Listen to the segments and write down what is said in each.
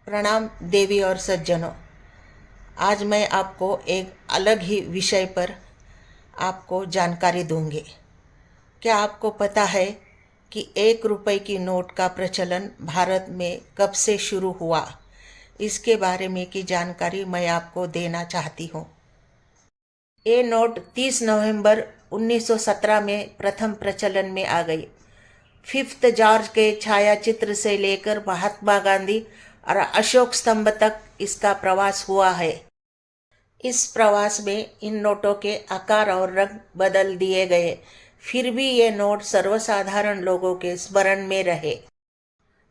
प्रणाम देवी और सज्जनों। आज मैं आपको एक अलग ही विषय पर आपको जानकारी दूंगी। क्या आपको पता है कि 1 रुपए की नोट का प्रचलन भारत में कब से शुरू हुआ? इसके बारे में की जानकारी मैं आपको देना चाहती हूँ। ये नोट 30 नवंबर 1917 में प्रथम प्रचलन में आ गई। फिफ्थ जॉर्ज के छायाचित्र से लेकर महात्मा गांधी और अशोक स्तंभ तक इसका प्रवास हुआ है। इस प्रवास में इन नोटों के आकार और रंग बदल दिए गए, फिर भी ये नोट सर्वसाधारण लोगों के स्मरण में रहे।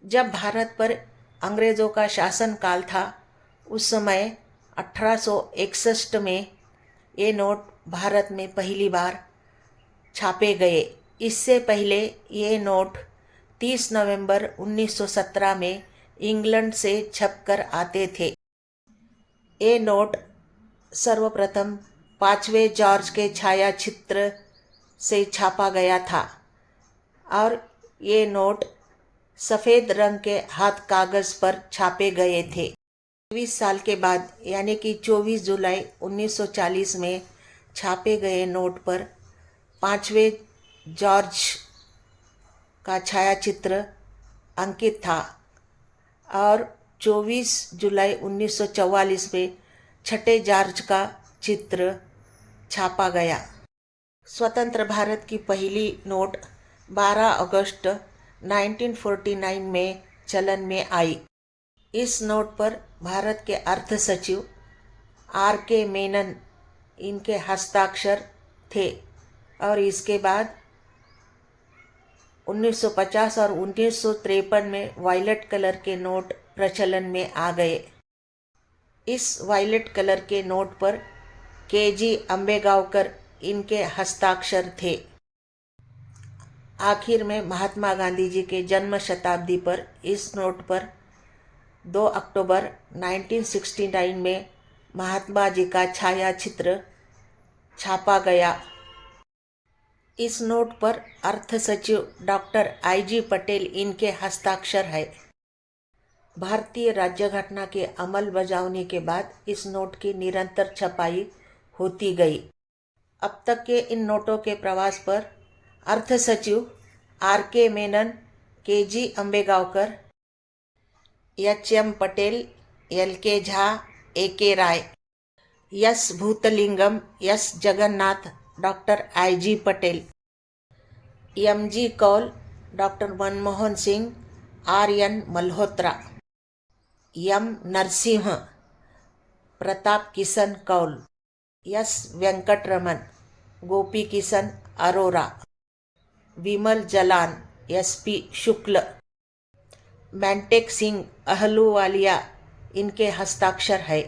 जब भारत पर अंग्रेजों का शासन काल था, उस समय 1861 में ये नोट भारत में पहली बार छापे गए। इससे पहले ये नोट 30 नवंबर 1917 में इंग्लैंड से छपकर आते थे। ये नोट सर्वप्रथम 5वें जॉर्ज के छायाचित्र से छापा गया था और ये नोट सफ़ेद रंग के हाथ कागज़ पर छापे गए थे। 20 साल के बाद यानी कि 24 जुलाई 1940 में छापे गए नोट पर 5वें जॉर्ज का छायाचित्र अंकित था और 24 जुलाई 1944 में छठे जॉर्ज का चित्र छापा गया। स्वतंत्र भारत की पहली नोट 12 अगस्त 1949 में चलन में आई। इस नोट पर भारत के अर्थ सचिव R.K. मेनन इनके हस्ताक्षर थे और इसके बाद 1950 और 1953 में वायलेट कलर के नोट प्रचलन में आ गए। इस वायलेट कलर के नोट पर K.G. अम्बेगांवकर इनके हस्ताक्षर थे। आखिर में महात्मा गांधी जी के जन्म शताब्दी पर इस नोट पर 2 अक्टूबर 1969 में महात्मा जी का छायाचित्र छापा गया। इस नोट पर अर्थ सचिव डॉक्टर I.G. पटेल इनके हस्ताक्षर है। भारतीय राज्य घटना के अमल बजावनी के बाद इस नोट की निरंतर छपाई होती गई। अब तक के इन नोटों के प्रवास पर अर्थ सचिव R.K. Menon, K.G. Ambegaonkar, H.M. Patel, L.K. Jha, A.K. Rai, S. Bhoothalingam, S. Jagannath, doctor I.G. Patel, M.G. Kaul, doctor Manmohan Singh, R.N. Malhotra, M. Narasimham, Pratap Kishan Kaul, S. Venkataraman, Gopi Kishan Arora, Bimal Jalan, S.P. Shukla, Montek Singh Ahluwalia इनके हस्ताक्षर है।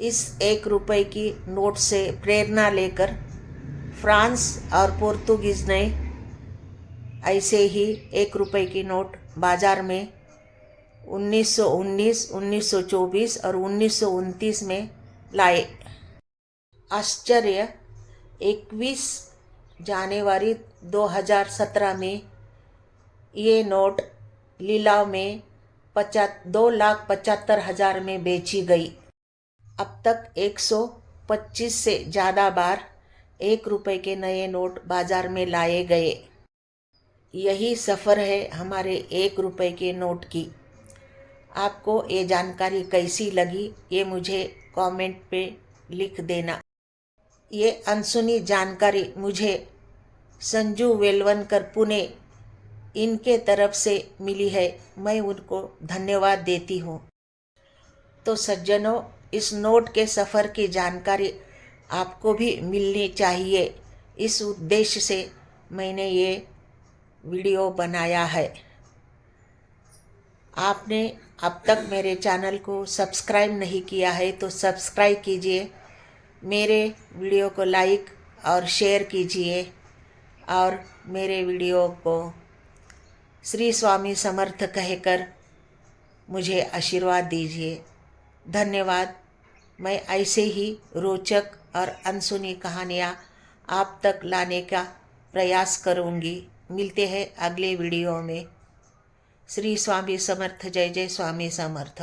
इस 1 रुपए की नोट से प्रेरणा लेकर फ्रांस और पोर्तुगीज ने ऐसे ही 1 रुपए की नोट बाजार में 1919, 1924 और 1929 में लाए। आश्चर्य, 21 जनवरी 2017 में ये नोट लीलाव में 2,75,000 में बेची गई। अब तक 125 से ज़्यादा बार 1 रुपए के नए नोट बाजार में लाए गए। यही सफ़र है हमारे 1 रुपए के नोट की। आपको ये जानकारी कैसी लगी ये मुझे कमेंट पे लिख देना। ये अनसुनी जानकारी मुझे संजू वेलवनकर पुणे इनके तरफ से मिली है। मैं उनको धन्यवाद देती हूँ। तो सज्जनों, इस नोट के सफ़र की जानकारी आपको भी मिलनी चाहिए। इस उद्देश्य से मैंने ये वीडियो बनाया है। आपने अब तक मेरे चैनल को सब्सक्राइब नहीं किया है तो सब्सक्राइब कीजिए, मेरे वीडियो को लाइक और शेयर कीजिए और मेरे वीडियो को श्री स्वामी समर्थ कहकर मुझे आशीर्वाद दीजिए। धन्यवाद। मैं ऐसे ही रोचक और अनसुनी कहानियाँ आप तक लाने का प्रयास करूँगी। मिलते हैं अगले वीडियो में। श्री स्वामी समर्थ, जय जय स्वामी समर्थ।